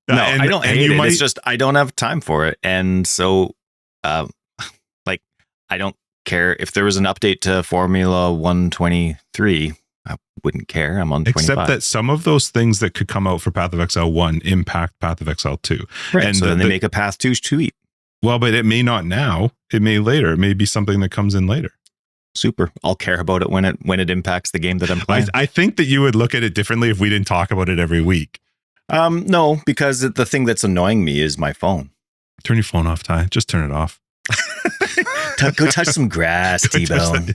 No, I don't hate it. It's just I don't have time for it. And so, I don't care if there was an update to Formula 123. I wouldn't care. I'm on 25. Except that some of those things that could come out for Path of Exile 1 impact Path of Exile 2. Right. And so then they make a Path 2 tweet. Well, but it may not now. It may later. It may be something that comes in later. Super. I'll care about it when it impacts the game that I'm playing. I think that you would look at it differently if we didn't talk about it every week. No, because the thing that's annoying me is my phone. Turn your phone off, Ty. Just turn it off. Go touch some grass, T-Bone.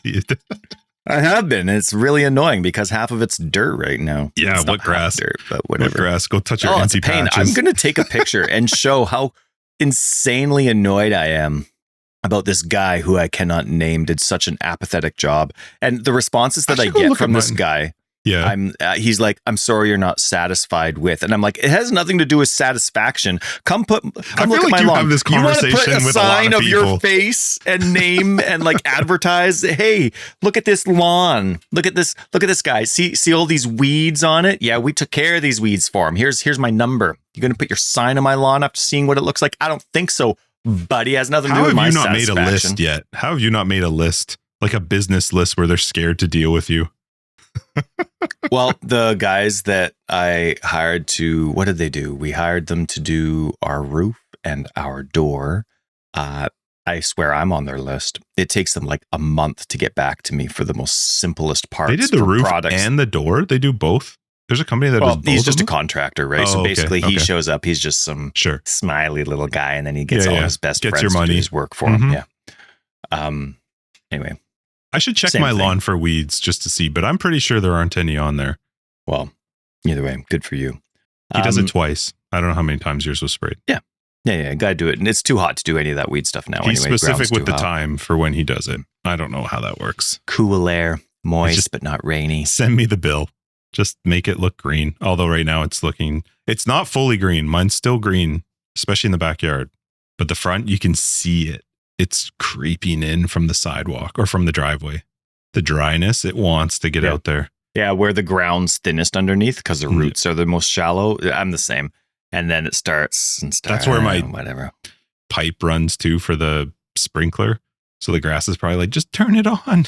I have been. It's really annoying because half of it's dirt right now. Yeah, it's what grass? Dirt, but whatever. What grass? Go touch your it's empty a pain. patches. I'm going to take a picture and show how insanely annoyed I am about this guy who I cannot name did such an apathetic job. And the responses that I get from this guy, he's like, I'm sorry you're not satisfied with. And I'm like, it has nothing to do with satisfaction. Come look at my lawn. Have this conversation you want to put a with sign a lot of people. your face and name and like advertise, hey, look at this lawn. Look at this guy. See all these weeds on it? Yeah, we took care of these weeds for him. Here's my number. You're going to put your sign on my lawn after seeing what it looks like? I don't think so, buddy. It has nothing to do with my satisfaction. How have you not made a list yet? How have you not made a list? Like a business list where they're scared to deal with you? Well, the guys that I hired to, what did they do? We hired them to do our roof and our door. I swear I'm on their list. It takes them like a month to get back to me for the most simplest parts. They did the roof and the door. They do both. There's a company that does both. He's just a contractor, right? So basically he shows up. He's just some sure smiley little guy, and then he gets all his best friends your money. To do his work for him. Yeah. Anyway. I should check my lawn for weeds just to see, but I'm pretty sure there aren't any on there. Well, either way, good for you. He does it twice. I don't know how many times yours was sprayed. Yeah. Gotta do it. And it's too hot to do any of that weed stuff now. He's anyway. specific with the time for when he does it. I don't know how that works. Cool air, moist, but not rainy. Send me the bill. Just make it look green. Although right now it's not fully green. Mine's still green, especially in the backyard. But the front, you can see it. It's creeping in from the sidewalk or from the driveway. The dryness, it wants to get out there. Yeah, where the ground's thinnest underneath because the roots are the most shallow. I'm the same. And then it starts. That's where my pipe runs to for the sprinkler. So the grass is probably like, just turn it on.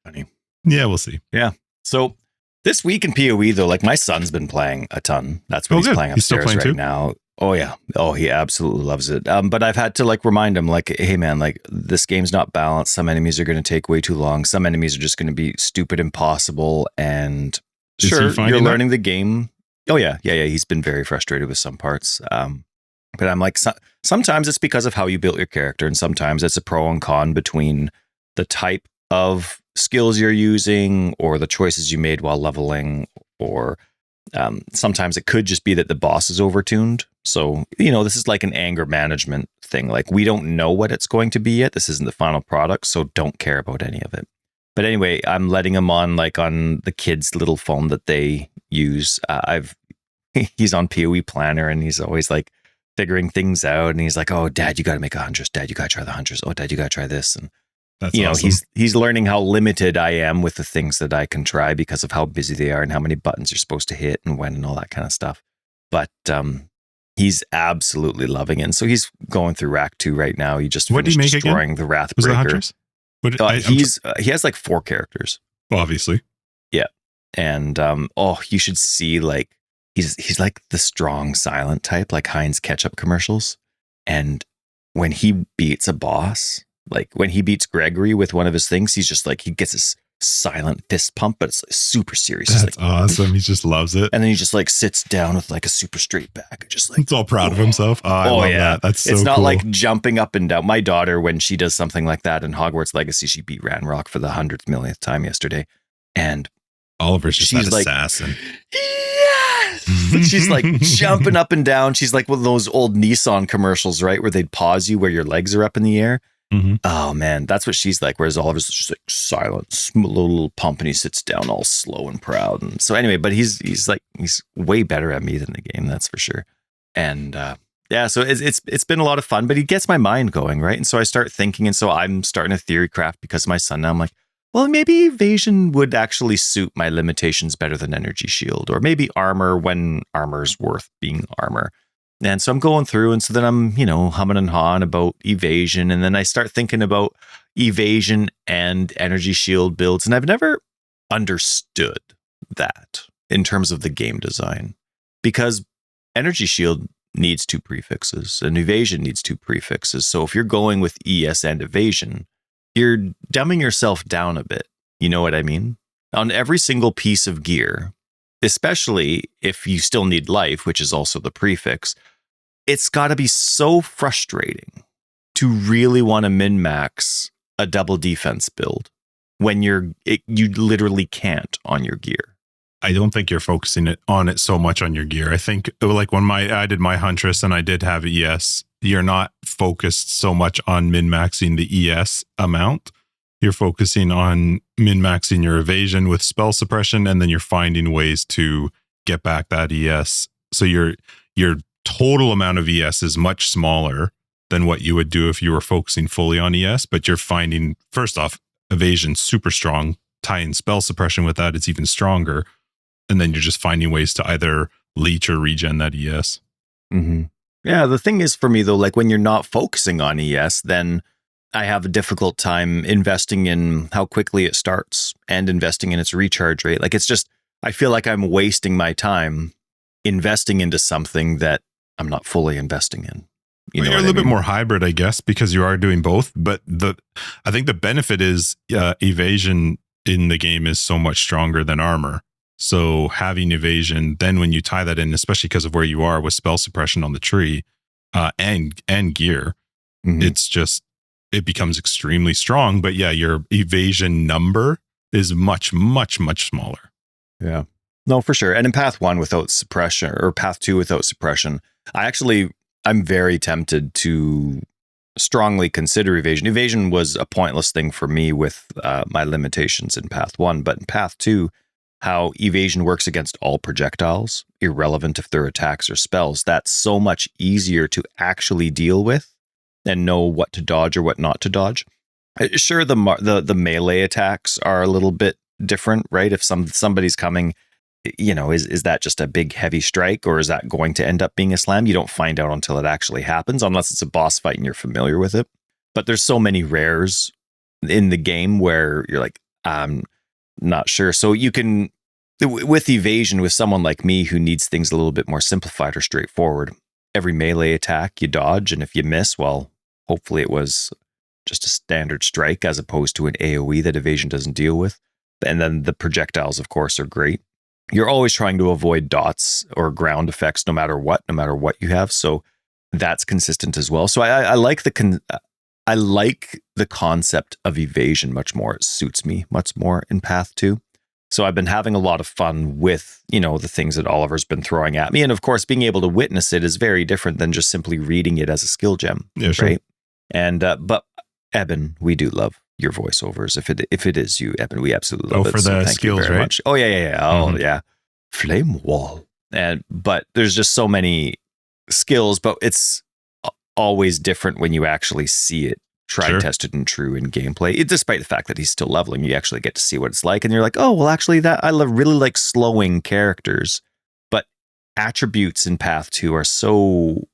Funny. Yeah, we'll see. Yeah. So this week in PoE, though, like my son's been playing a ton. That's what he's playing upstairs right now. Oh, yeah. Oh, he absolutely loves it. But I've had to like remind him like, hey, man, like this game's not balanced. Some enemies are going to take way too long. Some enemies are just going to be stupid impossible. And sure, you're learning the game. Oh, yeah. He's been very frustrated with some parts. But I'm like, sometimes it's because of how you built your character. And sometimes it's a pro and con between the type of skills you're using or the choices you made while leveling, or sometimes it could just be that the boss is overtuned. So, this is like an anger management thing. Like we don't know what it's going to be yet. This isn't the final product, so don't care about any of it. But anyway, I'm letting him on the kids' little phone that they use. He's on PoE Planner and he's always like figuring things out. And he's like, "Oh, Dad, you got to make a huntress. Dad, you got to try the huntress. Oh, Dad, you got to try this." And that's awesome. He's learning how limited I am with the things that I can try because of how busy they are and how many buttons you're supposed to hit and when and all that kind of stuff. But he's absolutely loving it. And so he's going through Rack 2 right now. He just finished destroying the Wrathbreaker. He has like 4 characters. Obviously. Yeah. And you should see like he's like the strong silent type, like Heinz ketchup commercials. And when he beats a boss, like when he beats Gregory with one of his things, he's just like, he gets this silent fist pump, but it's super serious. That's like, awesome. He just loves it. And then he just like sits down with like a super straight back. Just like, it's all proud of himself. Oh, I love that. That's so It's not cool. like jumping up and down. My daughter, when she does something like that in Hogwarts Legacy, she beat Ranrock for the 100th millionth time yesterday. And Oliver's just that assassin. Yes! She's like jumping up and down. She's like one of those old Nissan commercials, right? Where they'd pause you where your legs are up in the air. Mm-hmm. Oh man, that's what she's like. Whereas Oliver's just like silent, little pump, and he sits down all slow and proud. And so anyway, but he's way better at me than the game, that's for sure. And so it's been a lot of fun. But he gets my mind going, right? And so I start thinking, and so I'm starting a theory craft because of my son. Now I'm like, well, maybe evasion would actually suit my limitations better than energy shield, or maybe armor when armor's worth being armor. And so I'm going through, and so then I'm, humming and hawing about evasion. And then I start thinking about evasion and energy shield builds. And I've never understood that in terms of the game design, because energy shield needs 2 prefixes and evasion needs 2 prefixes. So if you're going with ES and evasion, you're dumbing yourself down a bit. You know what I mean? On every single piece of gear, especially if you still need life, which is also the prefix, it's got to be so frustrating to really want to min-max a double defense build when you literally can't on your gear. I don't think you're focusing on it so much on your gear. I think like when I did my Huntress and I did have ES, you're not focused so much on min-maxing the ES amount. You're focusing on min-maxing your evasion with spell suppression, and then you're finding ways to get back that ES. So your total amount of ES is much smaller than what you would do if you were focusing fully on ES, but you're finding, first off, evasion super strong. Tie in spell suppression with that, it's even stronger. And then you're just finding ways to either leech or regen that ES. Mm-hmm. Yeah, the thing is for me though, like when you're not focusing on ES, then I have a difficult time investing in how quickly it starts and investing in its recharge rate. Like it's just, I feel like I'm wasting my time investing into something that I'm not fully investing in. You're a little bit more hybrid, I guess, because you are doing both. But I think the benefit is evasion in the game is so much stronger than armor. So having evasion, then when you tie that in, especially because of where you are with spell suppression on the tree and gear, it becomes extremely strong. But yeah, your evasion number is much, much, much smaller. Yeah, no, for sure. And in Path 1 without suppression, or Path 2 without suppression, I'm very tempted to strongly consider evasion. Evasion was a pointless thing for me with my limitations in Path 1, but in Path 2, how evasion works against all projectiles, irrelevant if they're attacks or spells, that's so much easier to actually deal with and know what to dodge or what not to dodge. Sure, the melee attacks are a little bit different, right? If somebody's coming, is that just a big heavy strike, or is that going to end up being a slam? You don't find out until it actually happens, unless it's a boss fight and you're familiar with it. But there's so many rares in the game where you're like, I'm not sure. So you can, with evasion, with someone like me who needs things a little bit more simplified or straightforward, every melee attack you dodge, and if you miss, well, hopefully it was just a standard strike as opposed to an AoE that evasion doesn't deal with. And then the projectiles, of course, are great. You're always trying to avoid dots or ground effects no matter what you have. So that's consistent as well. So I like I like the concept of evasion much more. It suits me much more in Path 2. So I've been having a lot of fun with, the things that Oliver's been throwing at me. And of course, being able to witness it is very different than just simply reading it as a skill gem. Yeah, sure. Right. And, but Eben, we do love your voiceovers. If it is you, Eben, we absolutely love it. For the skills, right? Much. Oh yeah. Oh yeah. Flame wall. But there's just so many skills, but it's always different when you actually see it tried, tested, and true in gameplay. Despite the fact that he's still leveling, you actually get to see what it's like, and you're like, oh, well, actually, that I really like slowing characters, but attributes in Path 2 are so.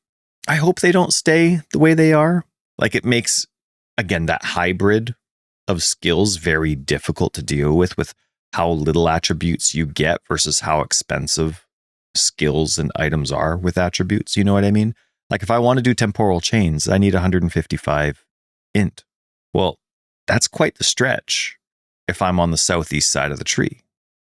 I hope they don't stay the way they are. Like it makes, again, that hybrid of skills very difficult to deal with how little attributes you get versus how expensive skills and items are with attributes. You know what I mean? Like if I want to do temporal chains, I need 155 int. Well, that's quite the stretch if I'm on the southeast side of the tree,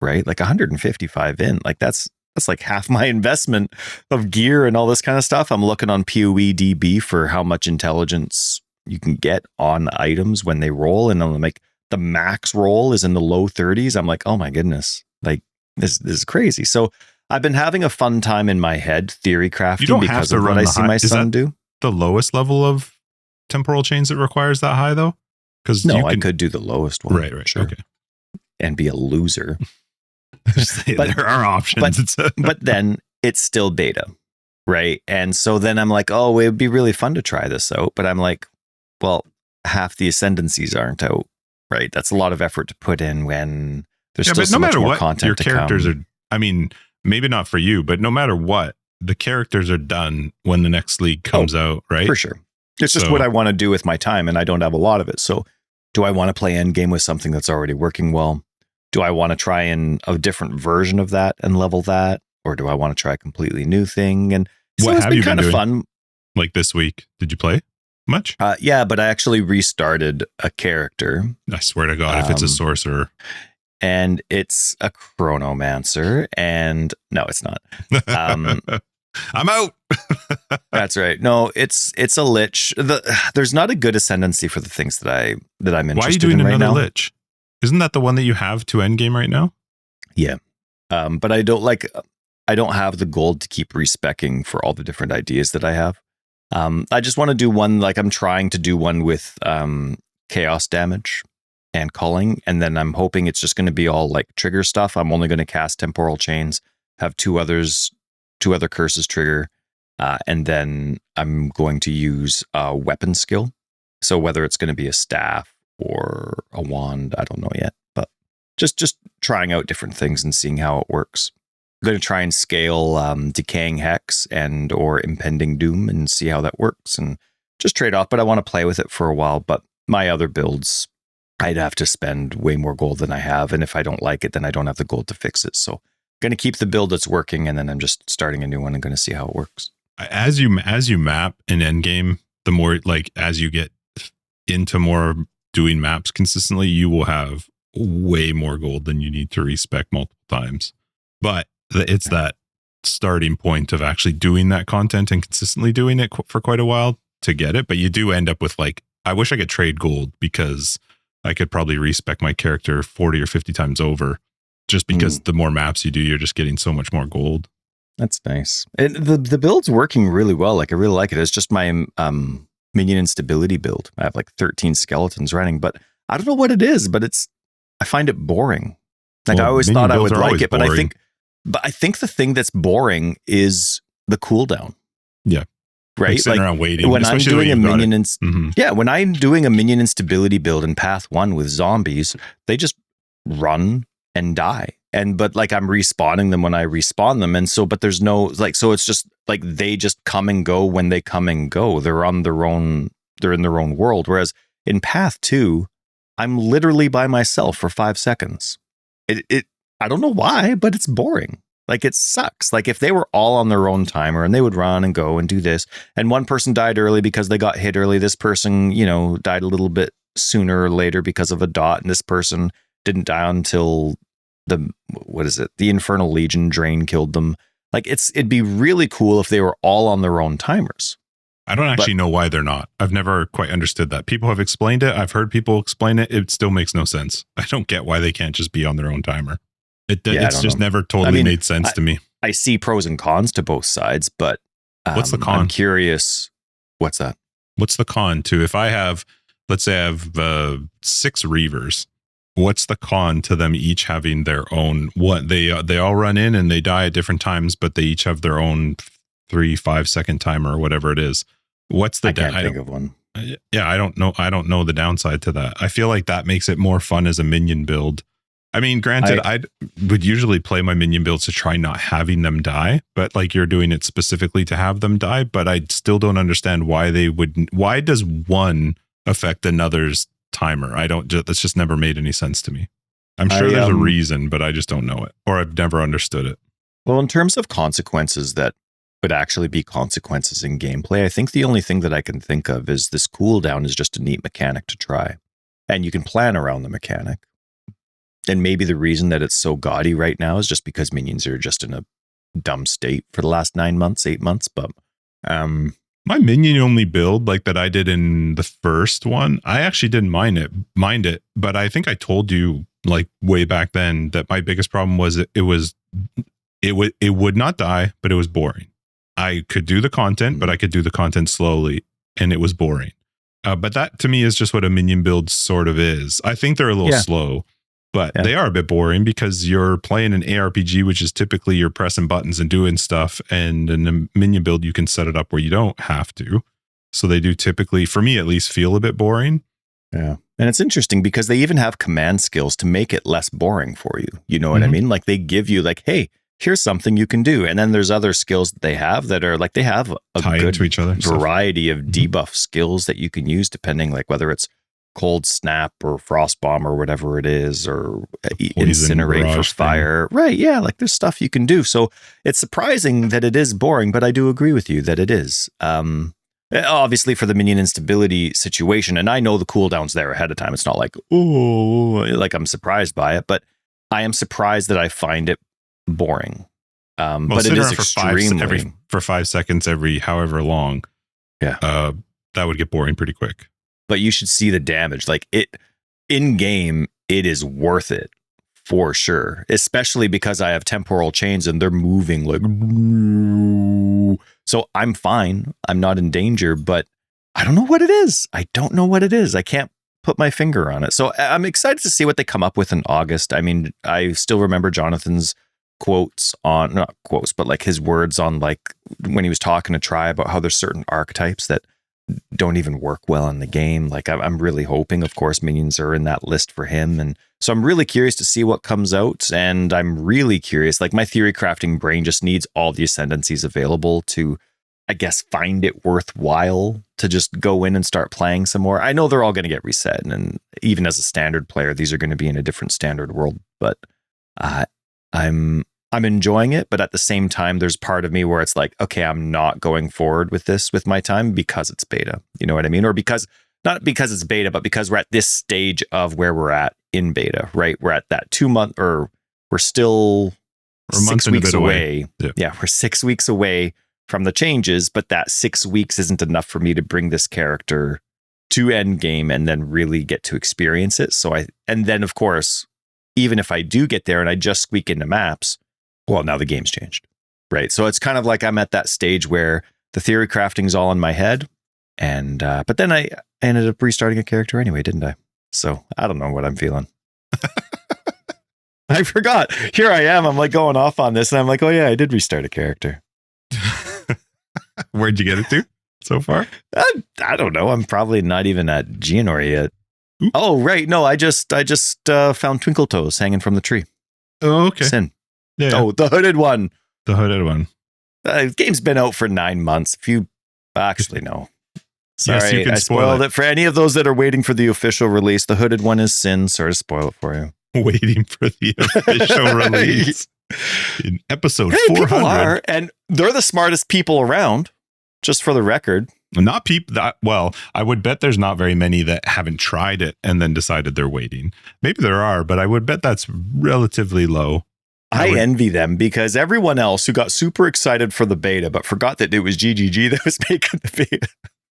right? Like 155 int, like that's like half my investment of gear and all this kind of stuff. I'm looking on PoE DB for how much intelligence you can get on items when they roll, and I'm like, the max roll is in the low 30s. I'm like, oh my goodness, like this is crazy. So I've been having a fun time in my head theory crafting because of what I see my son do. The lowest level of temporal chains that requires that high though? Because I could do the lowest one. Right. Sure. Okay. And be a loser. But there are options. But then it's still beta. Right. And so then I'm like, oh, it would be really fun to try this out. But I'm like, well, half the ascendancies aren't out. Right. That's a lot of effort to put in when there's still so much more content to come. Your characters are, I mean, maybe not for you, but no matter what, the characters are done when the next league comes out, right? For sure. It's just what I want to do with my time, and I don't have a lot of it. So do I want to play endgame with something that's already working well? Do I want to try in a different version of that and level that? Or do I want to try a completely new thing? And so it's been kind of fun. Like this week, did you play much? Yeah, but I actually restarted a character. I swear to God, if it's a sorcerer. And it's a chronomancer, and no, it's not. I'm out. That's right. No, it's a lich. There's not a good ascendancy for the things that I'm interested in. Why are you doing right another now. lich? Isn't that the one that you have to endgame right now? Yeah. But I don't have the gold to keep respecking for all the different ideas that I have. I just want to do one, like I'm trying to do one with chaos damage and culling, and then I'm hoping it's just going to be all like trigger stuff. I'm only going to cast temporal chains, have two other curses trigger, and then I'm going to use a weapon skill. So whether it's going to be a staff or a wand, I don't know yet, but just trying out different things and seeing how it works. I'm going to try and scale decaying hex and or impending doom and see how that works and just trade off. But I want to play with it for a while. But my other builds, I'd have to spend way more gold than I have. And if I don't like it, then I don't have the gold to fix it. So I'm going to keep the build that's working, and then I'm just starting a new one and going to see how it works. As you map an endgame, the more like as you get into more doing maps consistently, you will have way more gold than you need to respec multiple times. But it's that starting point of actually doing that content and consistently doing it for quite a while to get it. But you do end up with like, I wish I could trade gold because I could probably respec my character 40 or 50 times over, just because the more maps you do, you're just getting so much more gold. That's nice. And the build's working really well. Like I really like it. It's just my minion instability build. I have like 13 skeletons running, but I don't know what it is, but I find it boring. Like I always thought I would like it, but I think the thing that's boring is the cooldown. Yeah. Right. Like around waiting. When I'm doing a minion when I'm doing a minion instability build in Path 1 with zombies, they just run and die. But like I'm respawning them when I respawn them. And so, but there's no like, so it's just like they just come and go when they come and go. They're in their own world. Whereas in Path 2, I'm literally by myself for 5 seconds. I don't know why, but it's boring. Like it sucks. Like if they were all on their own timer and they would run and go and do this, and one person died early because they got hit early. This person, died a little bit sooner or later because of a dot, and this person didn't die until the Infernal Legion drain killed them. Like it'd be really cool if they were all on their own timers. I don't actually know why they're not. I've never quite understood that. People have explained it. I've heard people explain it. It still makes no sense. I don't get why they can't just be on their own timer. It's just never totally made sense to me. I see pros and cons to both sides, but what's the con? I'm curious. What's that? What's the con to if I have, let's say I have 6 Reavers, what's the con to them each having their own, what they all run in and they die at different times, but they each have their own 3-5 second timer or whatever it is. What's the, I can't think of one. Yeah. I don't know the downside to that. I feel like that makes it more fun as a minion build. I mean, granted, I would usually play my minion builds to try not having them die, but like you're doing it specifically to have them die. But I still don't understand why why does one affect another's timer? That's just never made any sense to me. I'm sure there's a reason, but I just don't know it, or I've never understood it. Well, in terms of consequences that would actually be consequences in gameplay, I think the only thing that I can think of is this cooldown is just a neat mechanic to try. And you can plan around the mechanic. And maybe the reason that it's so gaudy right now is just because minions are just in a dumb state for the last 8 months. But my minion only build like that I did in the first one, I actually didn't mind it. But I think I told you like way back then that my biggest problem was it would not die, but it was boring. I could do the content, but I could do the content slowly, and it was boring. But that to me is just what a minion build sort of is. I think they're a little slow. But they are a bit boring because you're playing an ARPG, which is typically you're pressing buttons and doing stuff. And in a minion build, you can set it up where you don't have to. So they do typically, for me at least, feel a bit boring. Yeah. And it's interesting because they even have command skills to make it less boring for you. You know what I mean? Like they give you like, hey, here's something you can do. And then there's other skills that they have that are like, they have a good to each other, variety of debuff skills that you can use depending like whether it's cold snap or frost bomb or whatever it is, or incinerate for fire. Right. Yeah. Like there's stuff you can do. So it's surprising that it is boring, but I do agree with you that it is. Obviously for the minion instability situation, and I know the cooldown's there ahead of time. It's not like, oh, like I'm surprised by it, but I am surprised that I find it boring. But it is extremely for 5 seconds every however long. Yeah. That would get boring pretty quick. But you should see the damage. Like it in game, it is worth it for sure, especially because I have temporal chains and they're moving like, so I'm fine. I'm not in danger, but I don't know what it is. I don't know what it is. I can't put my finger on it. So I'm excited to see what they come up with in August. I mean, I still remember Jonathan's quotes on, not quotes, but like his words on like when he was talking to Try about how there's certain archetypes that don't even work well in the game. Like I'm really hoping, of course, minions are in that list for him. And so I'm really curious to see what comes out. And I'm really curious, like my theory crafting brain just needs all the ascendancies available to, I guess, find it worthwhile to just go in and start playing some more. I know they're all going to get reset. And even as a standard player, these are going to be in a different standard world, but I'm enjoying it, but at the same time, there's part of me where it's like, okay, I'm not going forward with this with my time because it's beta. You know what I mean? Or because, not because it's beta, but because we're at this stage of where we're at in beta, right? We're at that 2 month, or we're still 6 weeks away. Yeah, we're 6 weeks away from the changes, but that 6 weeks isn't enough for me to bring this character to end game and then really get to experience it. So and then of course, even if I do get there and I just squeak into maps, well, now the game's changed, right? So it's kind of like I'm at that stage where the theory crafting's all in my head. And, but then I ended up restarting a character anyway, didn't I? So I don't know what I'm feeling. I forgot. Here I am. I'm like going off on this and I'm like, oh yeah, I did restart a character. Where'd you get it to so far? I don't know. I'm probably not even at Geonor yet. Ooh. Oh, right. No, I just found Twinkle Toes hanging from the tree. Oh, okay. Sin. Yeah. Oh, the hooded one. The hooded one. The game's been out for 9 months. If you actually know. Sorry, yes, you can I spoiled it for any of those that are waiting for the official release. The hooded one is Sin. Sorry to spoil it for you. Waiting for the official release. In episode 400. People are, and they're the smartest people around, just for the record. Not people that, well, I would bet there's not very many that haven't tried it and then decided they're waiting. Maybe there are, but I would bet that's relatively low. I envy them because everyone else who got super excited for the beta, but forgot that it was GGG that was making the beta.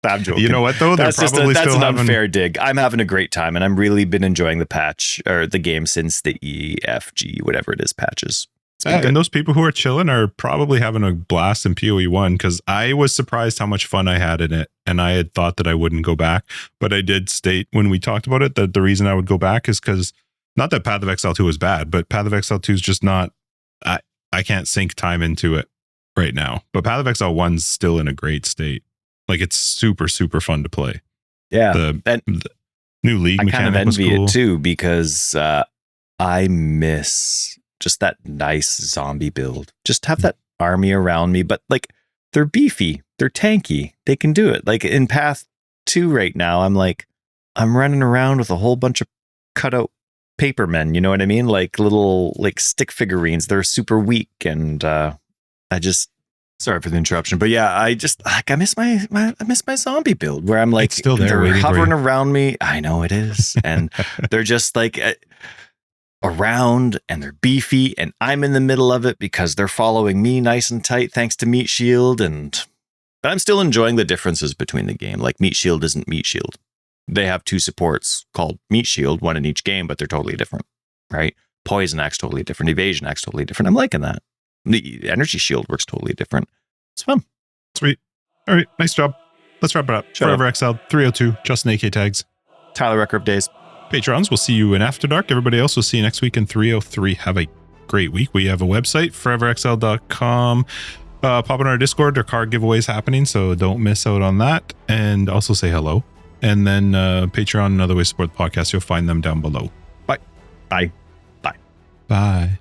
I'm joking. You know what though? That's an unfair dig. I'm having a great time and I'm really been enjoying the patch or the game since the EFG, whatever it is, patches. And those people who are chilling are probably having a blast in PoE 1 because I was surprised how much fun I had in it. And I had thought that I wouldn't go back. But I did state when we talked about it that the reason I would go back is because not that Path of Exile 2 was bad, but Path of Exile 2 is just not, I can't sink time into it right now. But Path of Exile 1's still in a great state. Like it's super, super fun to play. Yeah. The new league mechanic kind of envy was cool. it too because I miss just that nice zombie build. Just have that army around me, but like they're beefy, they're tanky, they can do it. Like in Path 2 right now, I'm running around with a whole bunch of cutout paper men, you know what I mean? Like little like stick figurines. They're super weak, and sorry for the interruption, but yeah, I miss my zombie build where I'm like, it's still there, they're hovering around me. I know it is, and they're just like around, and they're beefy, and I'm in the middle of it because they're following me nice and tight thanks to Meat Shield, but I'm still enjoying the differences between the game. Like Meat Shield isn't Meat Shield. They have 2 supports called Meat Shield, one in each game, but they're totally different, right? Poison acts totally different. Evasion acts totally different. I'm liking that. The energy shield works totally different. It's fun. Sweet. All right. Nice job. Let's wrap it up. Forever Exiled 302. Justin AK tags. Tyler Record of Days. Patrons, we'll see you in After Dark. Everybody else, we'll see you next week in 303. Have a great week. We have a website, foreverexiled.com. Pop in our Discord. There are card giveaways happening, so don't miss out on that. And also say hello. And then Patreon and other ways to support the podcast. You'll find them down below. Bye. Bye. Bye.